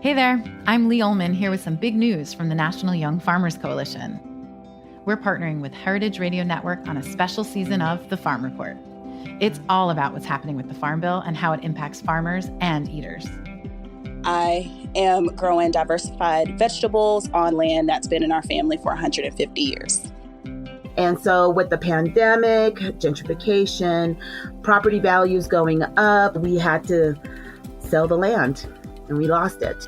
Hey there, I'm Lee Ullman here with some big news from the National Young Farmers Coalition. We're partnering with Heritage Radio Network on a special season of The Farm Report. It's all about what's happening with the Farm Bill and how it impacts farmers and eaters. I am growing diversified vegetables on land that's been in our family for 150 years. And so with the pandemic, gentrification, property values going up, we had to sell the land and we lost it.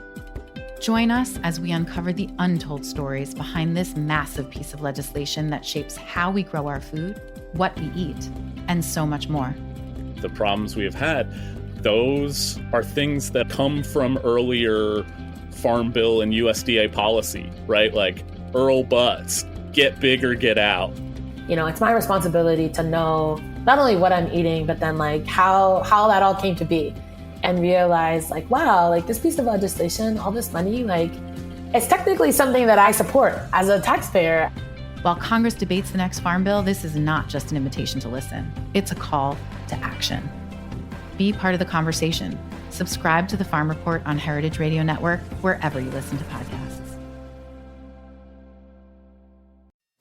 Join us as we uncover the untold stories behind this massive piece of legislation that shapes how we grow our food, what we eat, and so much more. The problems we have had, those are things that come from earlier Farm Bill and USDA policy, right? Like Earl Butz, get big or get out. You know, it's my responsibility to know not only what I'm eating, but then like how that all came to be. And realize like, wow, like this piece of legislation, all this money, like it's technically something that I support as a taxpayer. While Congress debates the next Farm Bill, this is not just an invitation to listen. It's a call to action. Be part of the conversation. Subscribe to the Farm Report on Heritage Radio Network, wherever you listen to podcasts.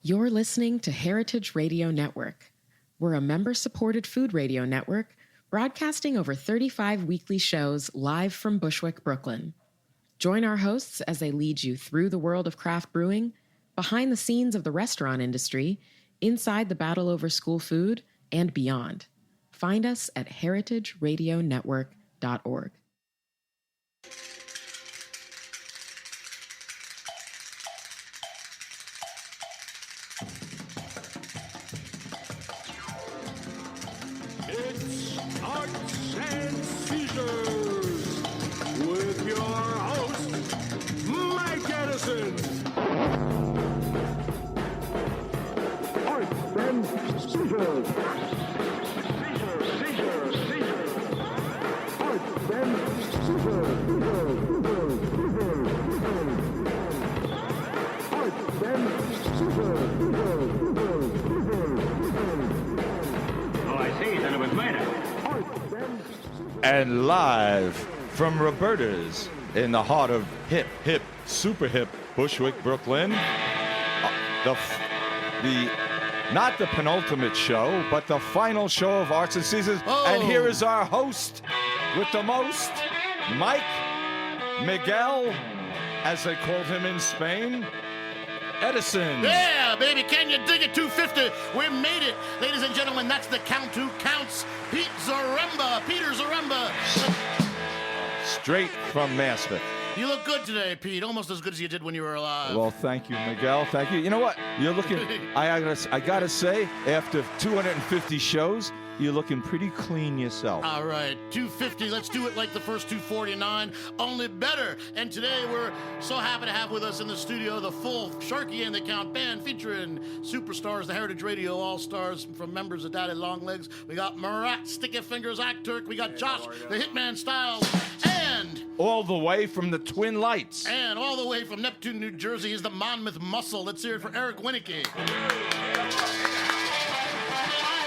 You're listening to Heritage Radio Network. We're a member-supported food radio network broadcasting over 35 weekly shows live from Bushwick, Brooklyn. Join our hosts as they lead you through the world of craft brewing, behind the scenes of the restaurant industry, inside the battle over school food, and beyond. Find us at heritageradionetwork.org. It's Arts Seizures with your host, Mike Edison. Arts Seizures. And live from Roberta's in the heart of hip, super hip Bushwick, Brooklyn, not the penultimate show, but the final show of Arts and Seizures. Oh. And here is our host with the most, Mike Miguel, as they called him in Spain, Edison. Yeah, baby, can you dig it? 250. We made it. Ladies and gentlemen, that's the Count who counts. Peter Zaremba. Straight from Maspeth. You look good today, Pete. Almost as good as you did when you were alive. Well, thank you, Miguel. Thank you. You know what? You're looking, I gotta say, after 250 shows, you're looking pretty clean yourself. All right, 250. Let's do it like the first 249, only better. And today we're so happy to have with us in the studio the full Sharky and the Count band featuring superstars, the Heritage Radio All-Stars from members of Daddy Longlegs. We got Marat Sticky Fingers Akturk. We got Josh the Hitman Styles. And all the way from the Twin Lights. And all the way from Neptune, New Jersey is the Monmouth Muscle. Let's hear it for Eric Winnicky.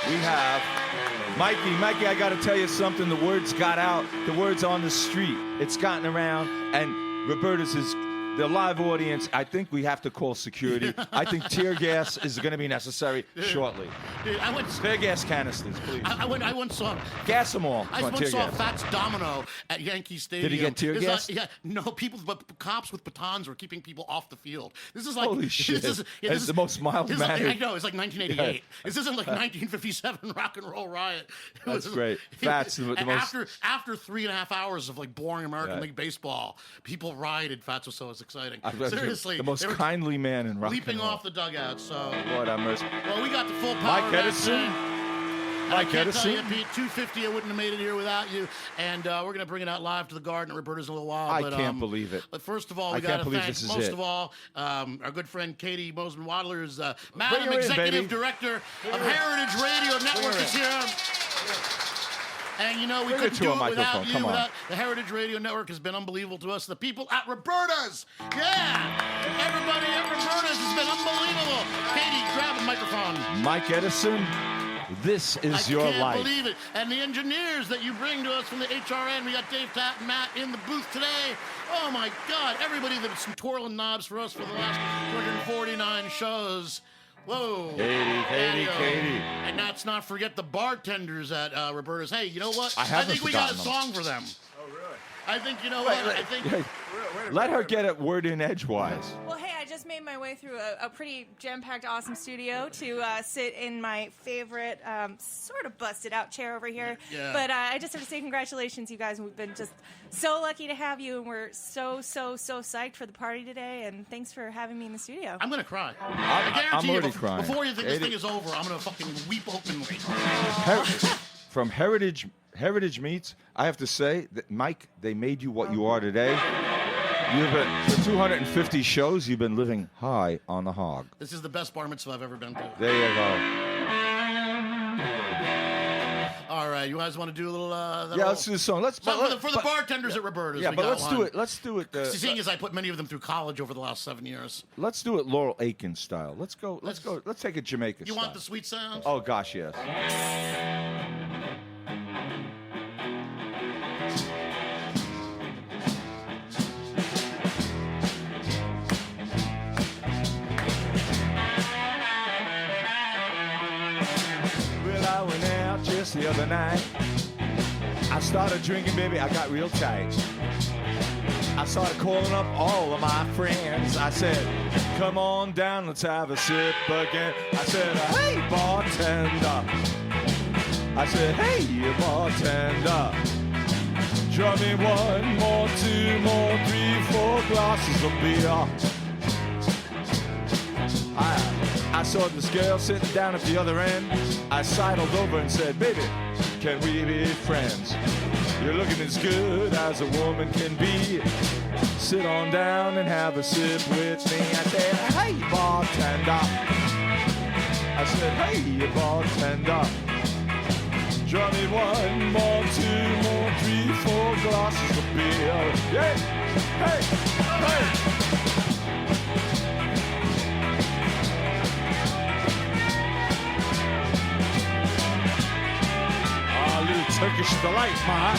We have Mikey, I got to tell you something. The word's got out. The word's on the street. It's gotten around. And Roberta's is the live audience. I think we have to call security. I think tear gas is going to be necessary shortly. Tear gas canisters, please. I once saw... Gas them all. I once saw Fats Domino at Yankee Stadium. Did he get tear gas? No, cops with batons were keeping people off the field. This is like... Holy shit. This is the most mild-mannered. I know, it's like 1988. Yeah. This isn't like 1957 rock and roll riot. That's great. Fats, the most... After 3.5 hours of like boring American League baseball, people rioted. Fats was so exciting. Seriously. The most kindly man in rock leaping off the dugout, so... Lord have mercy. Well, we got the full power. Mike Edison. Mike Edison. Tell you, Pete, 250, I wouldn't have made it here without you. And we're going to bring it out live to the garden at Roberta's in a little while. I can't believe it. But first of all, we got to thank, most of all, our good friend Katie Mosman-Wadler is Madam Executive Director of Heritage Radio Network is here. And, you know, we couldn't do it without you. The Heritage Radio Network has been unbelievable to us. The people at Roberta's. Yeah. Everybody at Roberta's has been unbelievable. Katie, grab a microphone. Mike Edison, This is your I can't life. believe it. And the engineers that you bring to us from the HRN, we got Dave, Tat, and Matt in the booth today. Oh my God, everybody that's been twirling knobs for us for the last 249 shows. Whoa. Katie. And let's not forget the bartenders at Roberta's. Hey, you know what? I haven't think we got a forgotten song for them. Oh, really? I think, you know what? I think... Let her get it word in edgewise. Well, hey, I just made my way through a pretty jam-packed, awesome studio to sit in my favorite, sort of busted-out chair over here. Yeah. But I just have to say congratulations, you guys. We've been just so lucky to have you, and we're so psyched for the party today, and thanks for having me in the studio. I'm going to cry. I I'm guarantee already you, crying. before you think this Katie. thing is over, I'm going to fucking weep openly. From Heritage Meats, I have to say that, Mike, they made you what you are today. You've been, for 250 shows, you've been living high on the hog. This is the best bar mitzvah I've ever been to. There you go. All right, you guys want to do a little... Let's do a song. For the bartenders at Roberta's. Yeah, we but got let's one. do it. Let's do it. Seeing as I put many of them through college over the last 7 years. Let's do it Laurel Aiken style. Let's go. Let's take it Jamaica You style. want the sweet sound? Oh, gosh, yes. Well, I went out just the other night. I started drinking, baby, I got real tight. I started calling up all of my friends. I said, come on down, let's have a sip again. I said, hey, bartender. I said, hey, bartender. Draw me 1 more, 2 more, 3, 4 glasses of beer. I saw this girl sitting down at the other end. I sidled over and said, baby, can we be friends? You're looking as good as a woman can be. Sit on down and have a sip with me. I said, hey, bartender. I said, hey, bartender. Draw me 1 more, 2 more, 3, 4 glasses of beer. Yeah, hey, hey. Little Turkish delight, my.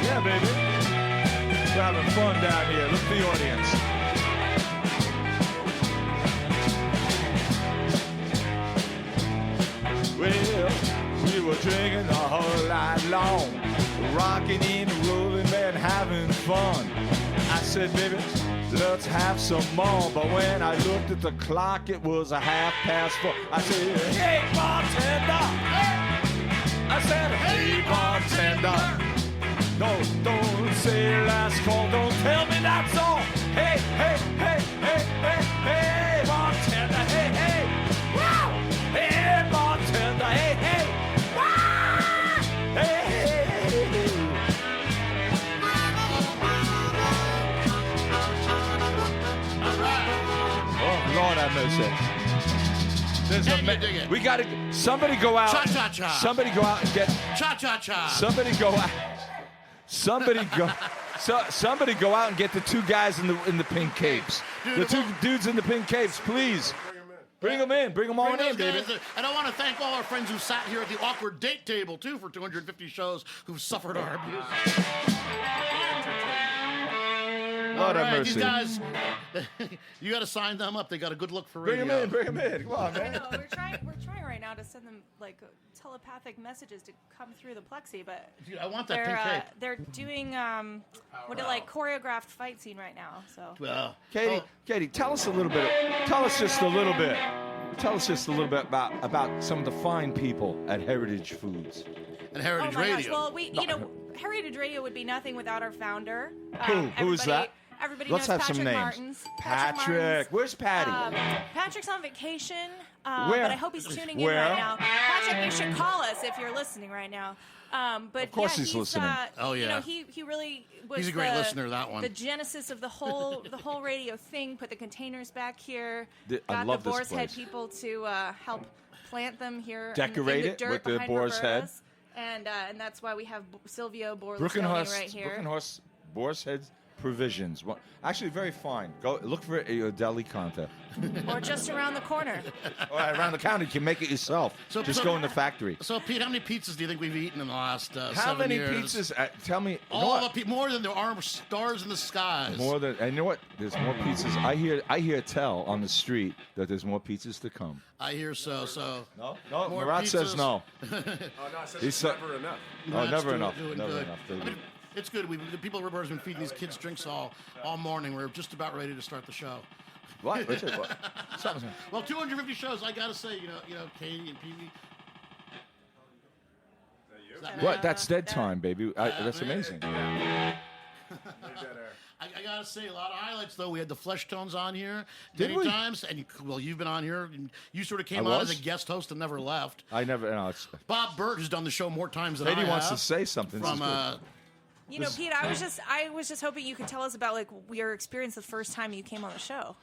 Yeah, baby. We're having fun down here. Look at the audience. Well, we were drinking the whole night long, rocking and rolling and having fun. I said, baby, let's have some more. But when I looked at the clock, it was 4:30. I said, hey, bartender. I said, hey, bartender. No, don't say last call. Don't tell me that's all. Hey, hey, hey, hey, hey, hey, bartender. Hey, hey. Wow. Hey, bartender. Hey, hey. Wow. Hey, hey, hey, hey. Oh, Lord have mercy. There's Can you dig it? We got to. Somebody go out. Cha-cha-cha. Somebody go out and get. Cha-cha-cha. Somebody go out. Somebody go out and get the 2 guys in the pink capes. The 2 dudes in the pink capes, please. Bring them in. Bring them all in, baby. And I want to thank all our friends who sat here at the awkward date table, too, for 250 shows who've suffered our abuse. Lord have mercy. These guys, you got to sign them up. They got a good look for radio. Bring them in. Come on, I man. know, we're trying right now to send them like telepathic messages to come through the plexi, but Dude, I want that pink cape. they're doing choreographed fight scene right now. So Well, Katie, tell us a little bit. Tell us just a little bit about some of the fine people at Heritage Foods. and Heritage oh my Radio. gosh, well Heritage Radio would be nothing without our founder. Who is that? Everybody Let's knows have Patrick some names. Martins. Patrick. Where's Patty? Patrick's on vacation, Where? but I hope he's tuning in Where? right now. Patrick, you should call us if you're listening right now. But Of course yeah, he's listening. Oh, yeah. he really was. He's a great listener, that one. The genesis of the whole radio thing. Put the containers back here. I Got love the this Boar's Head place. people to help plant them here. Decorate in the it dirt with the behind Boar's Head. Roberta's. And that's why we have Silvio Borlusconi right here. Brookenhorse Boar's Head provisions. Well, actually, very fine. Go look for a deli counter. Or just around the corner. Or around the counter, you can make it yourself. Just go in the factory. So, Pete, how many pizzas do you think we've eaten in the last 7 years? How many pizzas? Tell me. More than there are stars in the skies. More than, and you know what? There's more pizzas. I hear tell on the street that there's more pizzas to come. I hear so. No. More Murat says pizzas. no. Oh, no, I said it's never enough. Never enough. Doing Never good. enough. I mean, it's good. The people at Roberta's been feeding these kids drinks all morning. We're just about ready to start the show. What? What? Something. Well, 250 shows. I gotta say, you know, Katie and Pee Wee. What? That's dead time, baby. That's amazing. I gotta say, a lot of highlights though. We had the Flesh Tones on here Did many we? times, and you've been on here. And you sort of came I on was? as a guest host and never left. I never. No, it's. Bob Burt has done the show more times than I Katie have. wants to say something. This is From good. You know, Pete, I was just hoping you could tell us about like your experience the first time you came on the show.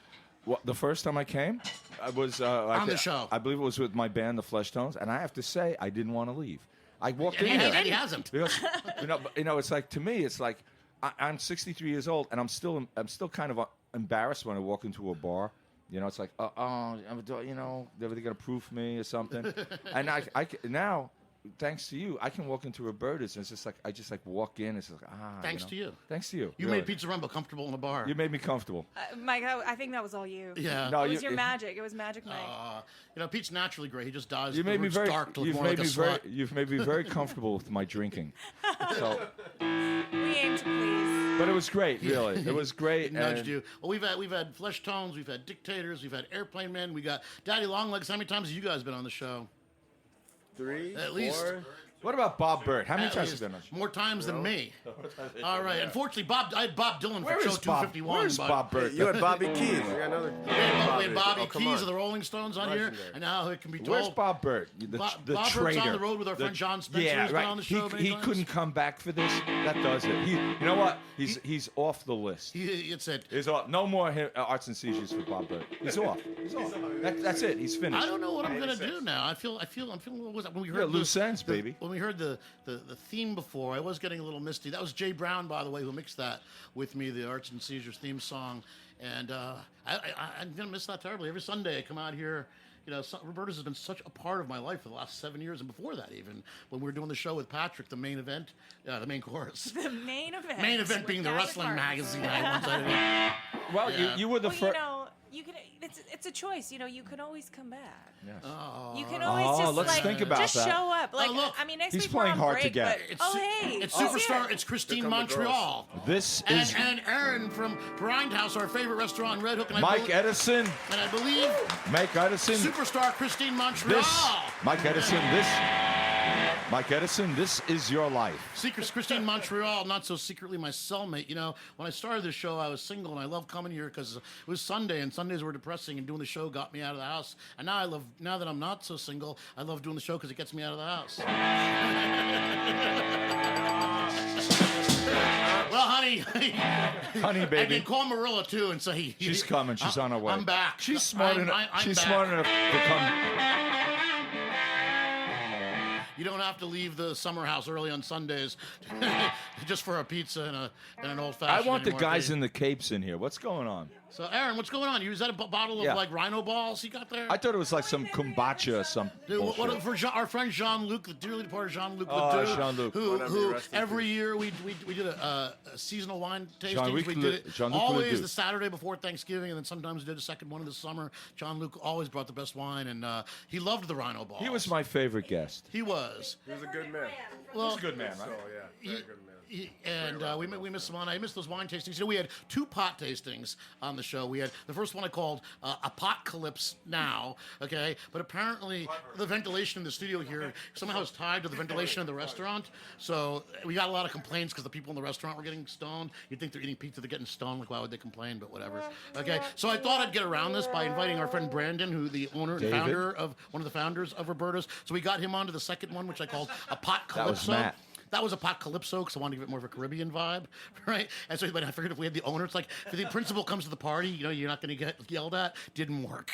Well, the first time I came, I was On the show. I believe it was with my band, the Flesh Tones, and I have to say, I didn't want to leave. I walked in And there. he hasn't. Because, it's like to me, it's like I'm 63 years old, and I'm still kind of embarrassed when I walk into a bar. You know, it's like, are they gonna proof me or something? And I now, thanks to you, I can walk into Roberta's, and it's just like I just walk in. It's like Thanks to you. Thanks to you. You really. made Pizza Rumble comfortable in a bar. You made me comfortable. Mike, I think that was all you. Yeah. No, It was your magic. It was magic, Mike. Pete's naturally great. He just dies. You made me very. Dark to look You've more made like me a very. slut. You've made me very comfortable with my drinking. So, We aim to please. but it was great, really. It was great. Nudged and you. Well, we've had Flesh Tones, we've had Dictators, we've had Airplane Men, we got Daddy Longlegs. How many times have you guys been on the show? 3, At least. 4. What about Bob Burt? How many At times least. have you been on the show? More times than me. All right. Unfortunately, I had Bob Dylan Where for show is Bob? 251. Where's but- Bob Burt? You had Bobby Keys. We got another. We had Bobby Oh, come Keys on. of the Rolling Stones on here, Legendary. and now it can be told. Where's Bob Burt? The Bob traitor. Burt's on the road with our friend John Spencer, Yeah, who's been right. on the show many he times. couldn't come back for this. That does it. You know what? He's off the list. It's it. He's off. No more Arts and Seizures for Bob Burt. He's off. He's off. That's it. He's finished. I don't know what I'm gonna do now. I'm feeling. What was that? When we heard loose ends, baby. When we heard the theme before, I was getting a little misty. That was Jay Brown, by the way, who mixed that with me, the Arts and Seizures theme song. And I'm gonna miss that terribly. Every Sunday I come out here. You know, Roberta's has been such a part of my life for the last 7 years, and before that, even when we were doing the show with Patrick, the main event, the main chorus. The main event. Main event with being the Patrick wrestling Hart. magazine I once edited. Well, Yeah. you were the Well, first. you know, you can. It's a choice. You know, you can always come back. Yes. You can always just let's like think about just that. show up. Like, look, I mean, next he's week we're playing on hard to break, get. but- It's hey, it's let's hear superstar. it. It's Christine Here come the girls. Montreal. This And, is and Aaron from Grindhouse, our favorite restaurant in Red Hook. And Mike Edison. And I believe Mike Edison. superstar Christine Montreal. Mike Edison. Mike Edison. This is your life. Secret Christine Montreal, not so secretly my cellmate. You know, when I started this show, I was single, and I loved coming here because it was Sunday, and Sundays were depressing, and doing the show got me out of the house. And now that I'm not so single, I love doing the show because it gets me out of the house. Well, honey, Honey, I baby. can call Marilla too and say She's coming. She's on her way. I'm back. She's smart enough. I'm She's back. smart enough to come. You don't have to leave the summer house early on Sundays just for a pizza and an old I fashioned. want the guys in the capes in here. What's going on? So, Aaron, what's going on? Is that a bottle of Yeah. like rhino balls you got there? I thought it was like some kombucha or some. Dude, bullshit. for our friend Jean-Luc, the dearly departed Jean-Luc Oh, Ledoux, Jean-Luc. who Whatever, rest in every peace. year we did a seasonal wine tasting. Jean-Luc We did it Jean-Luc always Ledoux. the Saturday before Thanksgiving, and then sometimes we did a second one in the summer. Jean-Luc always brought the best wine, and he loved the rhino balls. He was my favorite guest. He was. He was a good man. Well, He's a good man, right? So, yeah, very good man. And we missed some on. I missed those wine tastings. You know, we had 2 pot tastings on the show. We had the first one I called Apocalypse Now, okay? But apparently the ventilation in the studio here somehow is tied to the ventilation in the restaurant. So we got a lot of complaints because the people in the restaurant were getting stoned. You'd think they're eating pizza, they're getting stoned. Like, why would they complain? But whatever. Okay, so I thought I'd get around this by inviting our friend Brandon, who the owner and David? one of the founders of Roberta's. So we got him onto the second one, which I called Apocalypse. That was Matt. that was a pot calypso because I wanted to give it more of a Caribbean vibe, right? And so, but I figured if we had the owner, it's like if the principal comes to the party, you know, you're not going to get yelled at. Didn't work.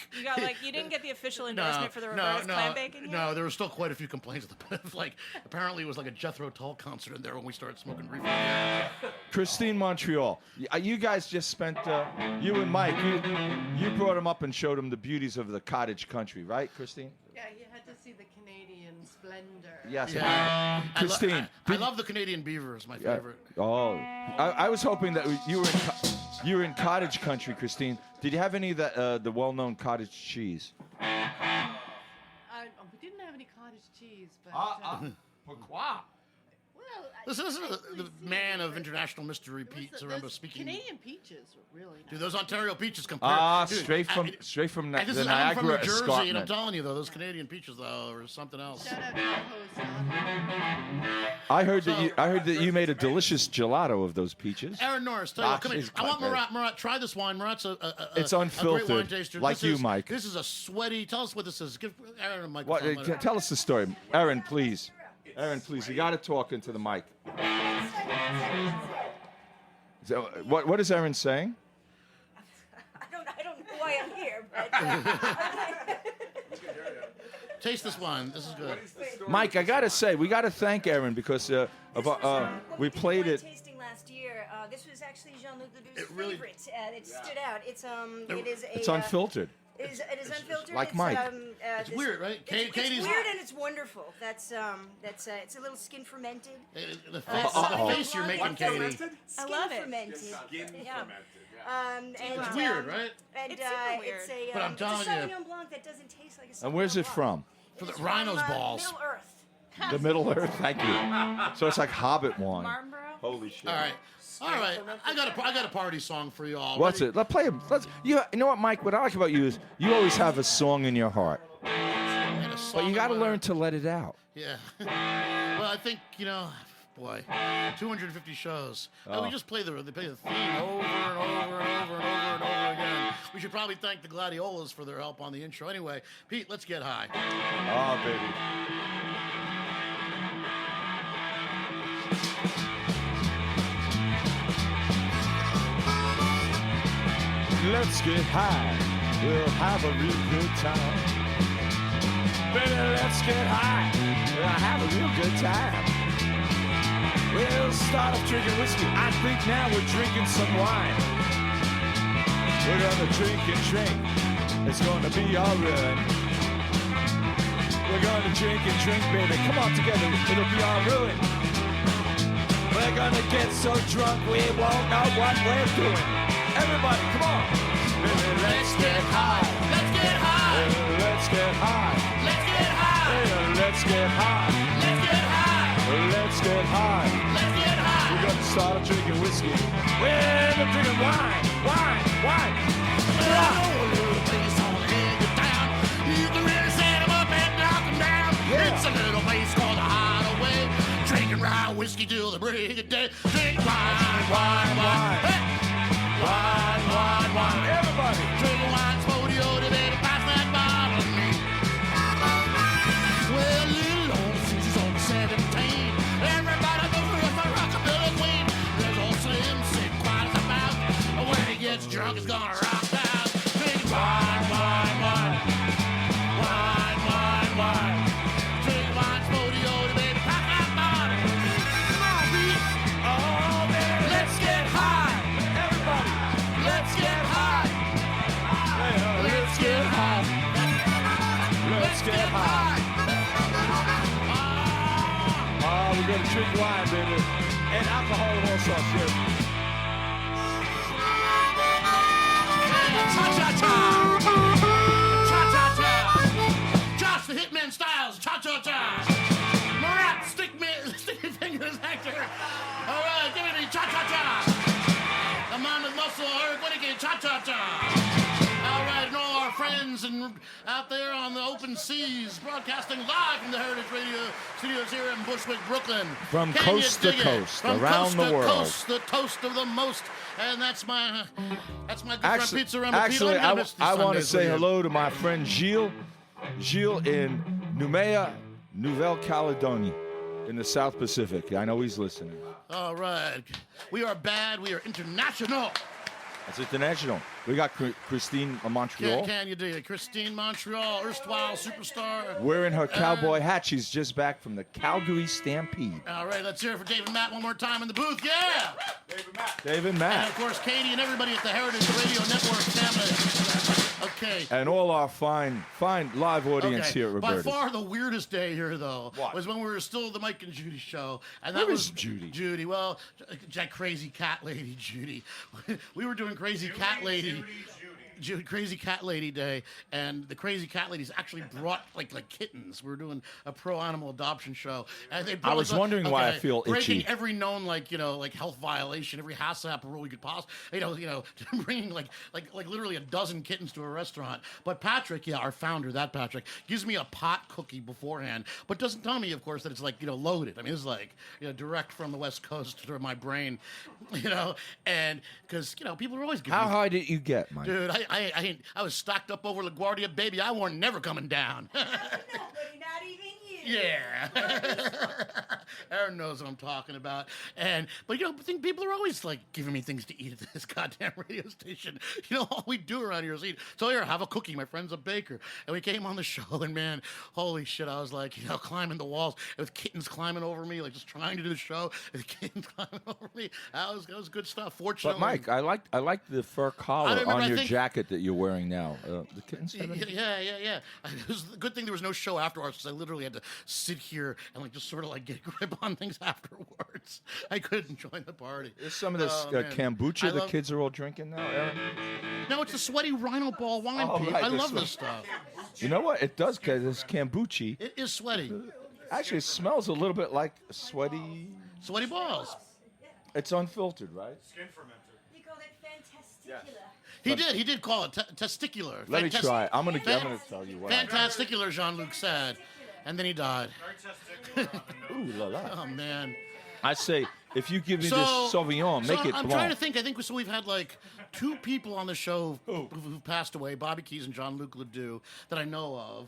You didn't get the official endorsement for the Roberta's clam bacon yet? No, there were still quite a few complaints at the like. Apparently, it was like a Jethro Tull concert in there when we started smoking reefer. Christine Montreal, you guys just spent, you and Mike, you brought him up and showed him the beauties of the cottage country, right, Christine? Yeah, you had to see the Canadian splendor. Yes. Yeah. Christine. I love the Canadian beavers, my favorite. Oh, I was hoping that you were in cottage country, Christine. Did you have any of the well-known cottage cheese? We didn't have any cottage cheese, but... Pourquoi? Well, This is the man of international mystery, Pete Zaremba, speaking. Canadian peaches were really nice. Dude, those Ontario peaches compared. Straight from and the I'm from New Niagara Jersey, and I'm escarpment. telling you though, those Canadian peaches though, or something else. Shout out to the host. I heard that you made a delicious gelato of those peaches. Aaron Norris, tell you, come here. I want Murat. Try this wine. Murat's It's a unfiltered, great wine taster. like This you, is- Mike. This is a sweaty. Tell us what this is. Give Aaron a What, microphone. tell us the story, Aaron, please. Aaron, please. You got to talk into the mic. So, what is Aaron saying? I don't know why I'm here, but Taste this wine. This is good. Mike, I got to say, we got to thank Aaron because we played it. tasting last year. This was actually Jean-Luc Ledoux' really- favorite. It stood out. It's unfiltered. It is unfiltered. Like it's, Mike. It's weird, right? It's Katie's weird and it's wonderful. It's a little skin fermented. The face you're making, Katie. I love it. Fermented. Yeah. It's weird, right? And It's super weird. it's a But I'm it's a telling you- Sauvignon Blanc that doesn't taste like a Sauvignon And where's it Blanc. from? For the It's rhino's from, balls. Middle Earth. The Middle Earth. Thank you. So it's like Hobbit wine. Marlboro? Holy shit. All right. I got a party song for you all. What's Ready? it? Let's play it. You know what, Mike? What I like about you is you always have a song in your heart, And a song but you got to about- learn to let it out. Yeah. Well, I think boy, 250 shows. We just play the theme over and over and over and over and over again. We should probably thank the Gladiolas for their help on the intro. Anyway, Pete, let's get high. Oh, baby. Let's get high. We'll have a real good time. Baby, let's get high. We'll have a real good time. We'll start off drinking whiskey. I think now we're drinking some wine. We're gonna drink and drink. It's gonna be alright. We're gonna drink and drink, baby. Come on together. It'll be our ruin. We're gonna get so drunk we won't know what we're doing. Everybody, come on. Baby, let's get high. Let's get high. Let's get high. Let's get high. Let's get high. Let's get high. Let's get high. Let's get high. We're gonna start drinking whiskey. We're drinking wine. Wine. You can really set 'em up and knock 'em down. Yeah. It's a little place called the Hideaway. Drinking rye whiskey till the break of day. Drink wine. Hey. Wine. Everybody. Drinking wine, Spodiote, baby, pass that bottle to me. Well, little old Susie's on 17. Everybody goes for a rockabilly queen. There's old Slim sitting quiet as a mouse. When he gets drunk, he's gonna rock out. Drink wine. Drink wine, Spodiote, baby, pass that bottle. Come on, Pete. Oh, baby, let's get high. Everybody. Let's get high. Let's get high. Let's get high. Oh, we're gonna drink wine, baby. And alcohol of all sorts, yeah. Cha-cha-cha. Cha-cha-cha. Josh the Hitman Styles. Cha-cha-cha. Murat, sticky fingers actor. All right, give it to me. Cha-cha-cha. The man with muscle, Eric Whittaker. Cha-cha-cha. All right, and all our friends and out there on the open seas, broadcasting live from the Heritage Radio studios here in Bushwick, Brooklyn. From Can you coast to dig it? coast, From around coast the to world. Coast, the toast of the most, and that's my good friend Pizza Remba. Actually, I want to say hello to my friend Gilles in Nouméa, Nouvelle-Calédonie. in the South Pacific. I know he's listening. All right. We are bad. We are international. That's international. We got Christine Montreal. Can you do it? Christine Montreal, erstwhile superstar. Wearing her cowboy hat. She's just back from the Calgary Stampede. All right, let's hear it for Dave and Matt one more time in the booth. Yeah! Dave and Matt. And, of course, Katie and everybody at the Heritage Radio Network family. Okay. And all our fine live audience here at Roberta's. By far the weirdest day here, though, was when we were still the Mike and Judy show. And that was Judy. Judy, well, that crazy cat lady, Judy. We were doing Crazy Cat Lady. Crazy Cat Lady Day, and the Crazy Cat Ladies actually brought like kittens. We were doing a pro animal adoption show, and they brought, I was wondering why I feel breaking itchy. every known health violation, every HACCP rule you could possibly, bringing like literally a dozen kittens to a restaurant. But Patrick, our founder, that Patrick, gives me a pot cookie beforehand, but doesn't tell me, of course, that it's loaded. I mean, it's direct from the West Coast to my brain, and because people are always giving How high did you get, Mike? Dude, I was stocked up over LaGuardia, baby. I weren't never coming down. Not even you. Yeah. Aaron knows what I'm talking about. But I think people are always giving me things to eat at this goddamn radio station. All we do around here is eat. So here, have a cookie. My friend's a baker. And we came on the show, and man, holy shit, I was climbing the walls with kittens climbing over me, just trying to do the show, with kittens climbing over me. That was good stuff. Fortunately. But Mike, I like the fur collar on your jacket that you're wearing now. The kittens. Yeah. It was a good thing there was no show afterwards, because I literally had to sit here and just sort of get a grip on things afterwards. I couldn't join the party. There's some of this kombucha the kids are all drinking now, Aaron. No, it's a sweaty rhino ball wine, Pete. Right, I love this stuff. You know what? It does, because it's kombucha. It is sweaty. Actually, it smells a little bit like sweaty balls. It's unfiltered, right? Skin fermented. You call it fantasticular. He did call it testicular. Let me try. I'm gonna tell you what. Fantasticular, Jean-Luc said, and then he died. Ooh la la. Oh man. I say, if you give me this Sauvignon, make it blanc. I'm trying to think. I think we've had two people on the show who've passed away, Bobby Keys and Jean-Luc Ledoux, that I know of.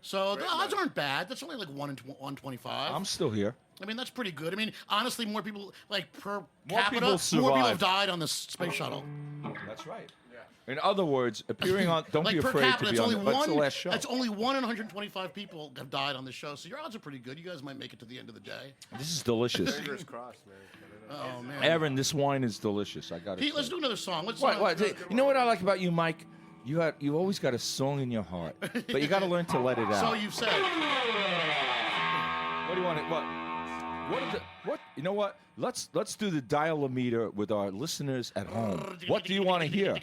So the odds aren't bad. That's only 1 in 125. I'm still here. I mean, that's pretty good. I mean, honestly, more people, per More capita, people more survive. people have died on the space shuttle. That's right. In other words, appearing on, don't be per afraid capita, to be on that's the last show. That's only 1 in 125 people have died on the show, so your odds are pretty good. You guys might make it to the end of the day. This is delicious. Fingers crossed, man. Oh, man. Aaron, this wine is delicious. I got it. Pete, let's do another song. What? You know what I like about you, Mike? You always got a song in your heart, but you got to learn to let it out. So you've said. What do you want? What? You know what? Let's do the dial-o-meter with our listeners at home. What do you want to hear?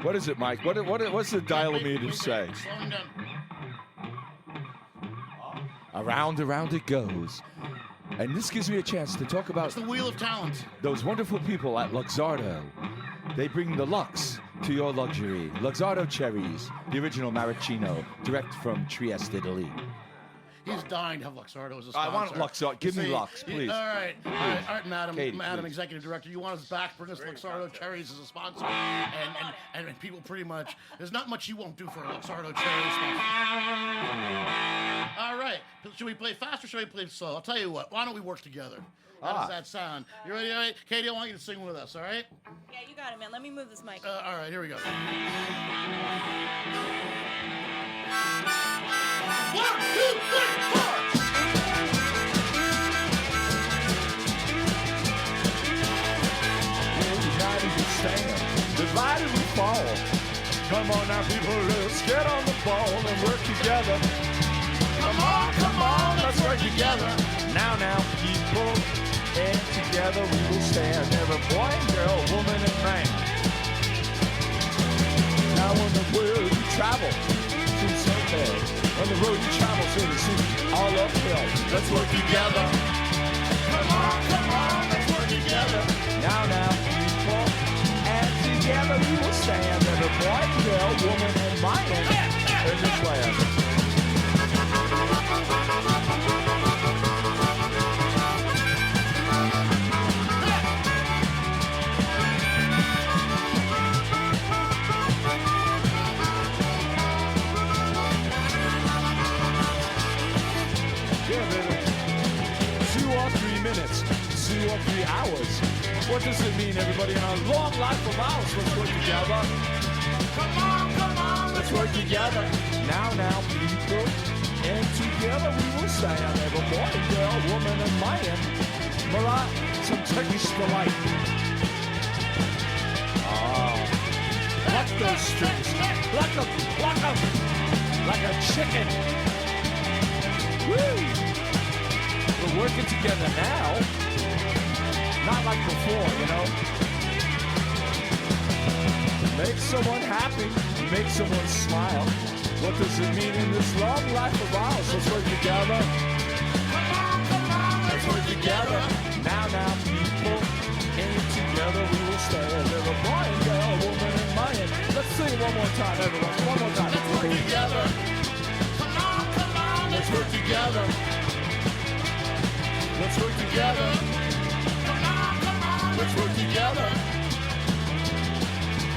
What is it, Mike? What's the dial-o-meter say? Slowing down. Around it goes. And this gives me a chance to talk about It's the Wheel of Talent. Those wonderful people at Luxardo. They bring the Lux to your luxury. Luxardo cherries, the original maraschino, direct from Trieste, Italy. He's dying to have Luxardo as a sponsor. I want Luxardo. Give me Lux, please. All right, Madam, Katie, Madam please. Executive Director, you want us back? Bring us Luxardo cherries as a sponsor, and people pretty much. There's not much you won't do for a Luxardo cherry sponsor. All right, should we play fast or should we play slow? I'll tell you what. Why don't we work together? How does that sound? You ready? All right? Katie, I want you to sing with us. All right? Yeah, you got it, man. Let me move this mic. All right, here we go. 1, 2, 3, 4. Divided we fall. Come on now, people, let's get on the ball and work together. Come on, let's work together. Now, people, and together we will stand. Every boy and girl, woman and man. Now on the world you travel, through Sunday. On the road you travel, so to see all uphill. Let's work together. Come on, let's work together. Now, people, and together we will stand. Every boy and girl, woman and man in this land. Yeah, baby. or 3 minutes, 2 or 3 hours. What does it mean, everybody? In our long life of ours, let's work together. Come on, let's work together. Now, people, and together we will stand. Every boy, girl, woman, and man. Marat, some Turkish delight. Pluck those strings, pluck them, like a chicken. Woo! We're working together now, not like before, you know. Make someone happy, make someone smile. What does it mean in this long life of ours? Let's work together. Come on, let's work together. Now, people, and together we will stand. Little boy and girl, woman and man. Let's sing it one more time, everyone. One more time. Let's work together. Come on, let's work together. Let's work together. Come on, let's work together.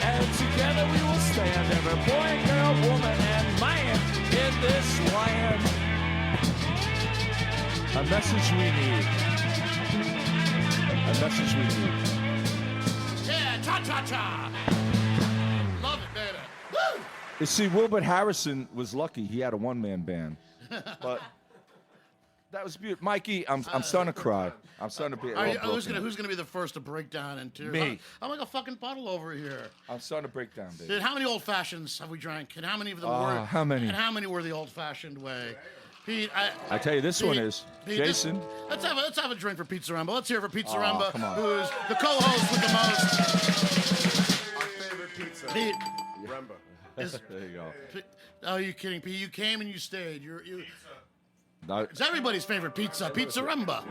And together we will stand, every boy and girl, woman and man in this land. A message we need. A message we need. Yeah, cha-cha-cha. Love it, baby. Woo! You see, Wilbert Harrison was lucky. He had a one-man band. But that was beautiful. Mikey, I'm starting to cry. I'm starting to be Who's gonna be the first to break down in tears? Me. I'm like a fucking puddle over here. I'm starting to break down, baby. Dude, how many old fashions have we drank? And how many of them were? How many? And how many were the old-fashioned way? Pete, I tell you, this one is Jason. Let's have a drink for Pete Zaremba. Let's hear it for Pete Oh, Zaremba, come on. who is the co-host with the most. Our favorite pizza. Pete. Remember. There you go. Oh, you kidding, Pete? You came and you stayed. You. No, It's everybody's favorite pizza, Pete Zaremba.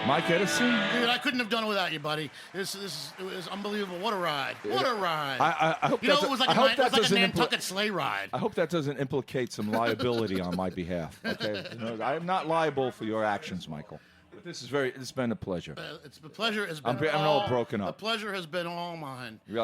Mike Edison? Dude, I couldn't have done it without you, buddy. It was unbelievable. What a ride. What a ride. I hope you know, that- it was like I a hope nine- that it was like a doesn't Nantucket sleigh ride. I hope that doesn't implicate some liability on my behalf. Okay, I am not liable for your actions, Michael. But it's been a pleasure. It's the pleasure has been. I'm all broken up. The pleasure has been all mine. We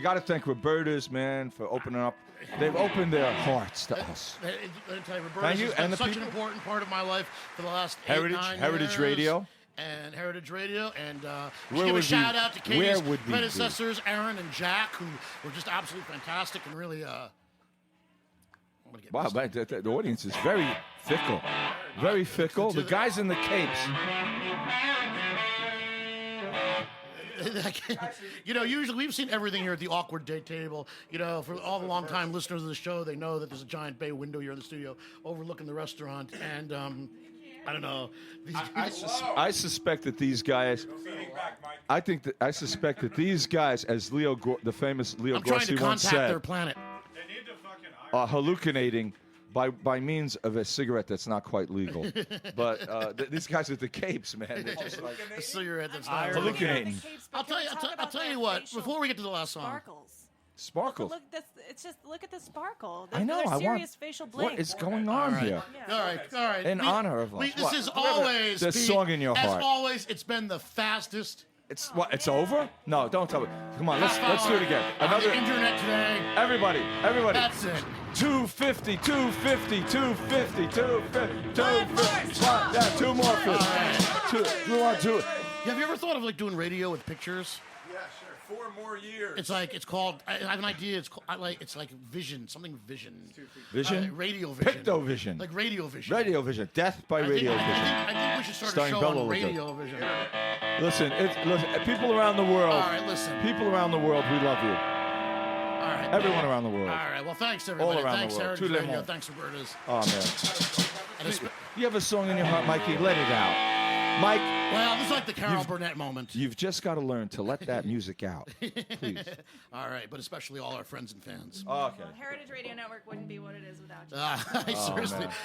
got to thank Roberta's, man, for opening up. They've opened their hearts to us. Let me tell you, Roberta Thank you, has been and the such people. an important part of my life for the last Heritage 9 Heritage years. Radio. And Heritage Radio, and Where give a would shout we- out to where Katie's would we be? predecessors, Aaron and Jack, who were just absolutely fantastic and really. Wow, man, the audience is very fickle. Very fickle. The guys in the capes. You know, usually we've seen everything here at the Awkward Date Table. You know, for all the long-time listeners of the show, they know that there's a giant bay window here in the studio overlooking the restaurant. And I don't know. I suspect that these guys. I suspect that these guys, as the famous Leo I'm trying Grossi to once contact said, their planet. are hallucinating by means of a cigarette that's not quite legal. But these guys with the capes, man, they're just like A cigarette that's not hallucinating. I'll tell you what. Before we get to the last song, Sparkles. Look at the sparkle. I know. They're I serious want. facial blink. What is going on here? All right. In honor of us. This What? is always There's Pete, song in your as heart. always, it's been the fastest. It's what? It's over? No, don't tell me. Come on, let's do it again. On Another. the internet today. Everybody. That's it. 250, 250, 250, 250, 250. Yeah, two more 50. We want to. Have you ever thought of like doing radio with pictures? Yeah, sure. 4 more years. It's called. I have an idea. It's like vision, something vision. Vision? Radio vision. Pictovision. Like radio vision. Radio Vision. Death by I think- Radio I Vision. think we should start Starring a show Bela on Lugosi. radio vision. Listen, people around the world. All right, listen. People around the world, we love you. All right. Everyone around the world. All right. Well, thanks everybody. All around Thanks the world. Heritage Tout le Radio. monde. Thanks Roberta's. Oh, man. And it's- You have a song in your heart, Mikey? Let it out. Mike. Well, this is like the Carol Burnett moment. You've just got to learn to let that music out. Please. All right, but especially all our friends and fans. Oh, okay. Heritage Radio Network wouldn't be what it is without you.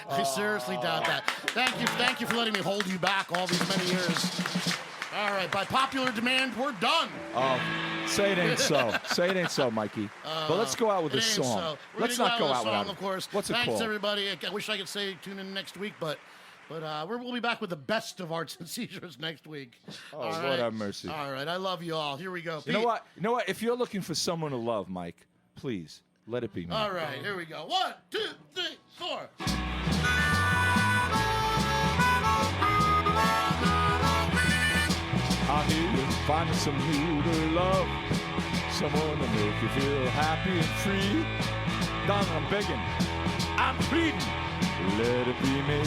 I seriously doubt that. Thank you for letting me hold you back all these many years. All right, by popular demand, we're done. Oh, say it ain't so. Say it ain't so, Mikey. But let's go out with a It ain't song. so. We're Let's gonna not go out with a without song, it. of course. What's it Thanks called? everybody. I wish I could say tune in next week, but we'll be back with the best of Arts and Seizures next week. Oh, All Lord right? have mercy. All right, I love you all. Here we go. You know Pete. what? You know what? If you're looking for someone to love, Mike, please let it be me. All right, here we go. 1, 2, 3, 4. finding some new to love, someone to make you feel happy and free. Darling, I'm begging, I'm pleading, let it be me.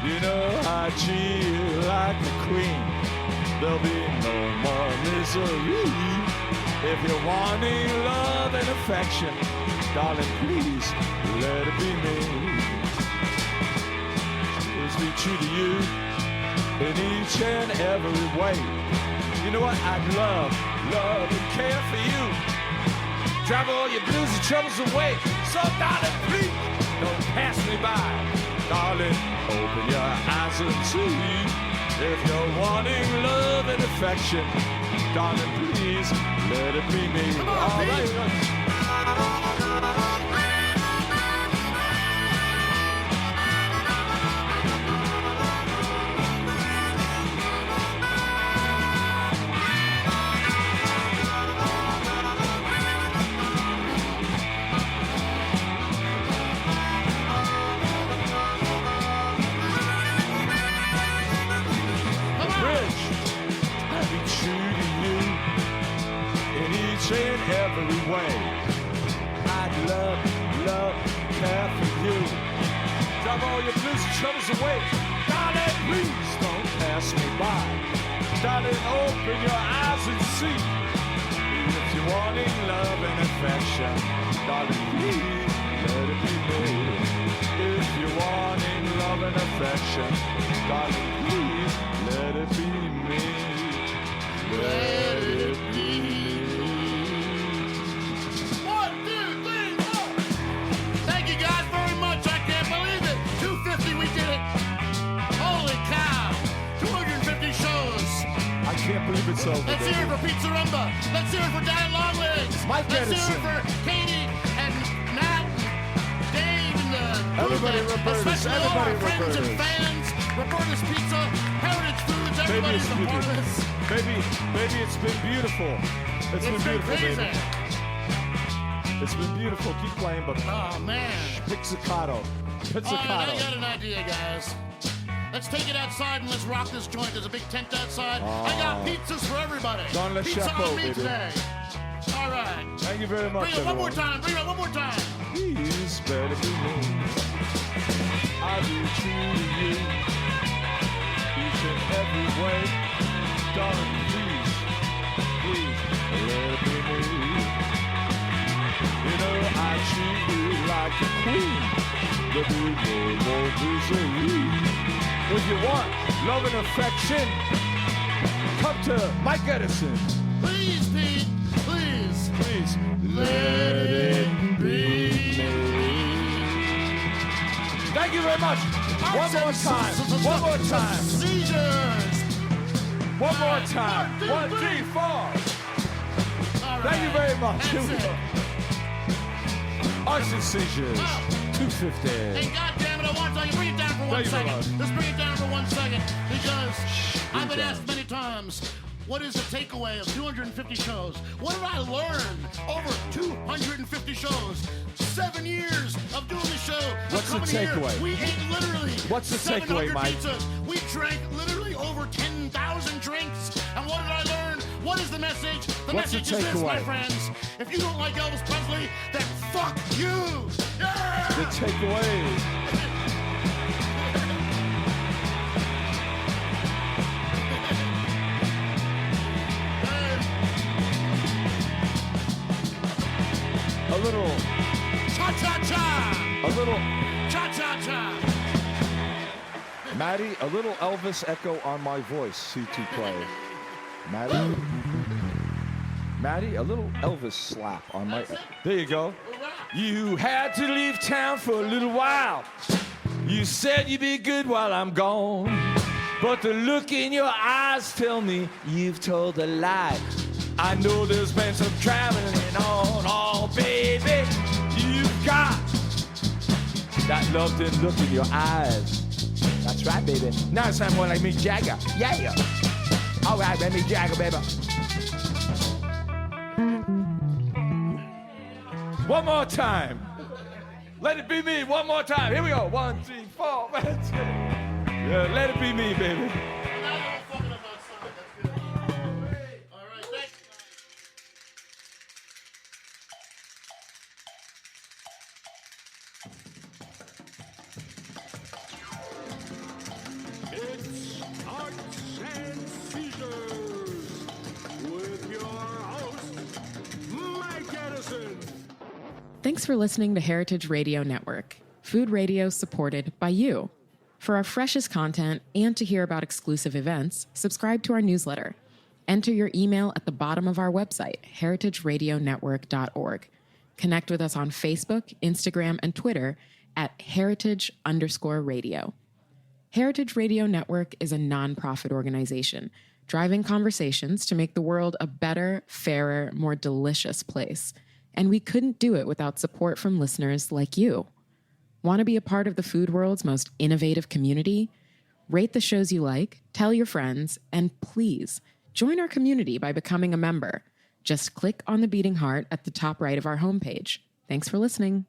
You know I treat you like a queen, there'll be no more misery. If you're wanting love and affection, darling, please, let it be me. Let's be true to you in each and every way. You know what? I'd love and care for you. Travel all your blues and troubles away. So, darling, please, don't pass me by. Darling, open your eyes and see. If you're wanting love and affection, darling, please, let it be me. Come on, all Pete. right. In every way, I'd love, care for you. Drive all your blues and troubles away. Darling, please don't pass me by. Darling, open your eyes and see. If you're wanting love and affection, darling, please let it be me. If you're wanting love and affection, darling, please let it be me. Let it be me. I can't believe it's over. Let's hear it for Pete Zaremba. Let's hear it for Dan Longlegs. Mike Let's Edison. hear it for Katie and Matt, Dave, and the Everybody, booth, Roberta. especially all our friends and fans. Roberta's Pizza, Heritage Foods, everybody's a part of this. Baby, it's been beautiful. It's been beautiful, crazy. baby. It's been beautiful. Keep playing, but oh man, pizzicato. All right, I got an idea, guys. Let's take it outside and let's rock this joint. There's a big tent outside. I got pizzas for everybody. Don Le Pizza Chapeau, on me baby. today. All right. Thank you very much, Bring it one more everyone. time. Bring it one more time. Please, better be me. I'll be true to you each and every way. Darling, please, let it be me. You know I treat you like a queen. There'll be no more misery. If you want love and affection, come to Mike Edison. Please, Pete, please. Please, let it be me. Thank you very much. One more time. One more time. Seizures. One more time. 1, 3, 4. Thank you very much. Here we go. Arts Seizures. 250. Hey, goddammit, I want to bring it down for 1 second. Let's bring it down for 1 second because I've been asked many times, what is the takeaway of 250 shows? What did I learn over 250 shows? 7 years of doing the show. What's the takeaway? We ate literally What's the takeaway, 700 Mike? pizzas. We drank literally over 10,000 drinks. And what did I learn? What is the message? The What's the message is this, my takeaway? friends. If you don't like Elvis Presley, then fuck you. Yeah! The takeaway. A little. Cha-cha-cha! A little. Cha-cha-cha! Maddie, a little Elvis echo on my voice. C2 play. Maddie. Maddie, a little Elvis slap on my. There you go. You had to leave town for a little while. You said you'd be good while I'm gone. But the look in your eyes tell me you've told a lie. I know there's been some traveling on. Oh, baby, you've got that loved and look in your eyes. That's right, baby. Now it's time more like Mick Jagger. Yeah. All right, let me Jagger, baby. One more time. Let it be me. One more time. Here we go. 1, 3, 4. Yeah, let it be me, baby. Thanks for listening to Heritage Radio Network, food radio supported by you. For our freshest content and to hear about exclusive events, subscribe to our newsletter. Enter your email at the bottom of our website, heritageradionetwork.org. Connect with us on Facebook, Instagram, and Twitter at heritage_radio. Heritage Radio Network is a nonprofit organization driving conversations to make the world a better, fairer, more delicious place. And we couldn't do it without support from listeners like you. Want to be a part of the food world's most innovative community? Rate the shows you like, tell your friends, and please join our community by becoming a member. Just click on the beating heart at the top right of our homepage. Thanks for listening.